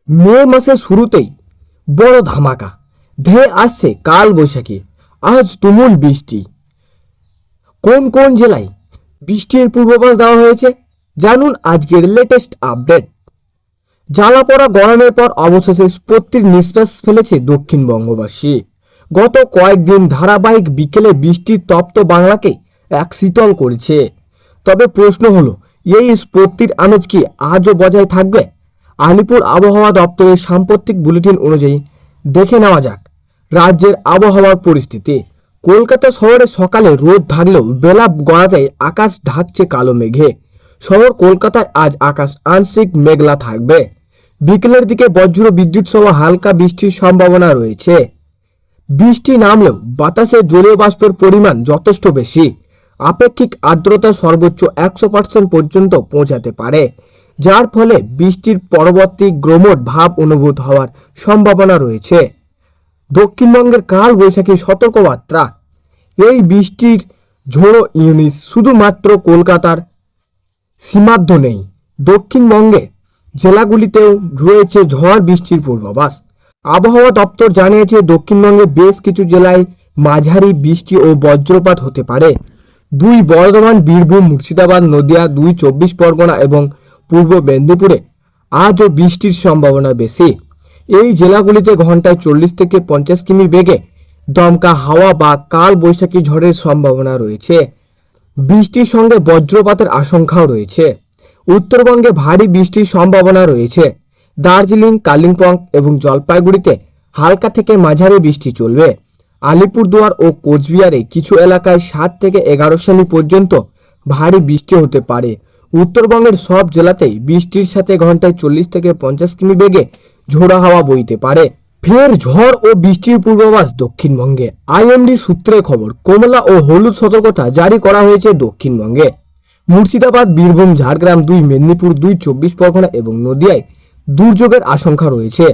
মে মাসের শুরুতেই বড় ধামাকা ধেয়ে আসছে কাল বৈশাখী। আজ তুমুল বৃষ্টি। কোন কোন জেলায় বৃষ্টির পূর্বাভাস দেওয়া হয়েছে জানুন আজকের লেটেস্ট আপডেট। জ্বালাপোড়া গরমের পর অবশেষে স্বস্তির নিঃশ্বাস ফেলেছে দক্ষিণবঙ্গবাসী। গত কয়েকদিন ধারাবাহিক বিকেলে বৃষ্টির তপ্ত বাংলাকে এক শীতল করেছে। তবে প্রশ্ন হলো, এই স্বস্তির আমেজ কি আজও বজায় থাকবে? আলিপুর আবহাওয়া দপ্তরের সাম্প্রতিক বুলেটিন অনুযায়ী দেখে নেওয়া যাক রাজ্যের আবহাওয়ার পরিস্থিতি। কলকাতা শহরে সকালে রোদ থাকলেও বেলা গড়াতেই আকাশ ঢাকছে কালো মেঘে। শহর কলকাতায় আজ আকাশ আংশিক মেঘলা থাকবে। বিকেলের দিকে বজ্র বিদ্যুৎ সহ হালকা বৃষ্টির সম্ভাবনা রয়েছে। বৃষ্টি নামলেও বাতাসে জলীয় বাষ্পের পরিমাণ যথেষ্ট বেশি। আপেক্ষিক আর্দ্রতা সর্বোচ্চ 100% পর্যন্ত পৌঁছাতে পারে, যার ফলে বৃষ্টির পরবর্তী গ্রমট ভাব অনুভূত হওয়ার সম্ভাবনা রয়েছে। দক্ষিণবঙ্গের কাল বৈশাখী সতর্কবার্তা। এই বৃষ্টির ঝোড়ো ইউনিট শুধুমাত্র কলকাতার সীমাবদ্ধ নেই, দক্ষিণবঙ্গে জেলাগুলিতেও রয়েছে ঝড় বৃষ্টির পূর্বাভাস। আবহাওয়া দপ্তর জানিয়েছে দক্ষিণবঙ্গের বেশ কিছু জেলায় মাঝারি বৃষ্টি ও বজ্রপাত হতে পারে। দুই বর্ধমান, বীরভূম, মুর্শিদাবাদ, নদিয়া, 24 পরগনা এবং পূর্ব মেদিনীপুরে আজও বৃষ্টির সম্ভাবনা বেশি। এই জেলাগুলিতে ঘন্টায় 40 থেকে 50 কিমি বেগে দমকা হাওয়া বা কাল বৈশাখী ঝড়ের সম্ভাবনা রয়েছে। বৃষ্টির সঙ্গে বজ্রপাতের আশঙ্কাও রয়েছে। উত্তরবঙ্গে ভারী বৃষ্টির সম্ভাবনা রয়েছে। দার্জিলিং, কালিম্পং এবং জলপাইগুড়িতে হালকা থেকে মাঝারি বৃষ্টি চলবে। আলিপুরদুয়ার ও কোচবিহারে কিছু এলাকায় 7 থেকে 11 সেমি পর্যন্ত ভারী বৃষ্টি হতে পারে। উত্তরবঙ্গের সব জেলাতেই বৃষ্টির সাথে ঘন্টায় 40 থেকে 50 কিমি বেগে ঝোড়ো হাওয়া বইতে পারে। ফের ঝড় ও বৃষ্টির পূর্বাভাস দক্ষিণবঙ্গে। আইএমডি সূত্রে খবর, কমলা ও হলুদ সতর্কতা জারি করা হয়েছে দক্ষিণবঙ্গে। মুর্শিদাবাদ, বীরভূম, ঝাড়গ্রাম, 2 মেদিনীপুর, 24 পরগনা এবং নদিয়ায় দুর্যোগের আশঙ্কা রয়েছে।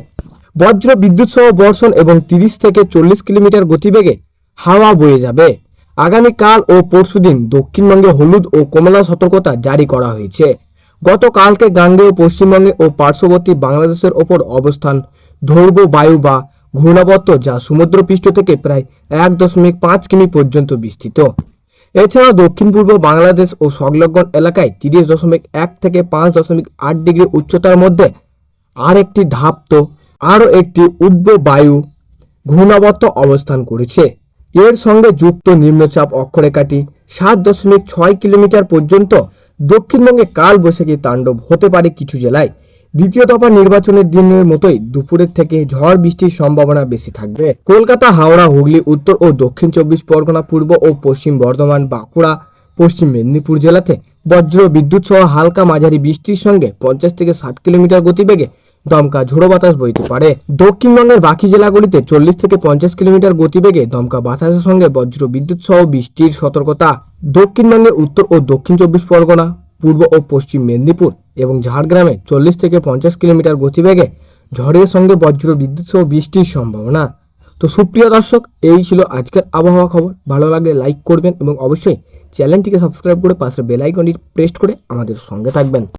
বজ্র বিদ্যুৎ সহ বর্ষণ এবং 30 থেকে 40 কিলোমিটার গতিবেগে হাওয়া বয়ে যাবে। আগামীকাল ও পরশুদিন দক্ষিণবঙ্গে হলুদ ও কমলা সতর্কতা জারি করা হয়েছে। গতকালকে গাঙ্গেয় পশ্চিমবঙ্গে ও পার্শ্ববর্তী বাংলাদেশের ওপর অবস্থান ধ্রুব বায়ু বা ঘূর্ণাবর্ত, যা সমুদ্রপৃষ্ঠ থেকে প্রায় 1.5 কিমি পর্যন্ত বিস্তৃত। এছাড়াও দক্ষিণ পূর্ব বাংলাদেশ ও সংলগ্ন এলাকায় 30.1 থেকে 5.8 ডিগ্রি উচ্চতার মধ্যে আরও একটি উর্ধ্ব বায়ু ঘূর্ণাবর্ত অবস্থান করেছে। এর সঙ্গে যুক্ত নিম্নচাপ অক্ষরেখাটি 7.6 কিলোমিটার পর্যন্ত। দক্ষিণবঙ্গে কাল বৈশাখী তাণ্ডব হতে পারে কিছু জেলায়। দ্বিতীয় দফা নির্বাচনের দিনের মতোই দুপুরের থেকে ঝড় বৃষ্টির সম্ভাবনা বেশি থাকবে। কলকাতা, হাওড়া, হুগলি, উত্তর ও দক্ষিণ 24 পরগনা, পূর্ব ও পশ্চিম বর্ধমান, বাঁকুড়া, পশ্চিম মেদিনীপুর জেলাতে বজ্র বিদ্যুৎ সহ হালকা মাঝারি বৃষ্টির সঙ্গে 50 থেকে 60 কিলোমিটার গতিবেগে দমকা ঝোড়ো বাতাস বইতে পারে। দক্ষিণবঙ্গের বাকি জেলাগুলিতে 40 থেকে 50 কিলোমিটার গতিবেগে দমকা বাতাসের সঙ্গে বজ্র বিদ্যুৎ সহ বৃষ্টির সতর্কতা। দক্ষিণবঙ্গের উত্তর ও দক্ষিণ 24 পরগনা, পূর্ব ও পশ্চিম মেদিনীপুর এবং ঝাড়গ্রামে 40 থেকে 50 কিলোমিটার গতিবেগে ঝড়ের সঙ্গে বজ্র বিদ্যুৎ সহ বৃষ্টির সম্ভাবনা। তো সুপ্রিয় দর্শক, এই ছিল আজকের আবহাওয়া খবর। ভালো লাগলে লাইক করবেন এবং অবশ্যই চ্যানেলটিকে সাবস্ক্রাইব করে পাশের বেল আইকনটি প্রেস করে আমাদের সঙ্গে থাকবেন।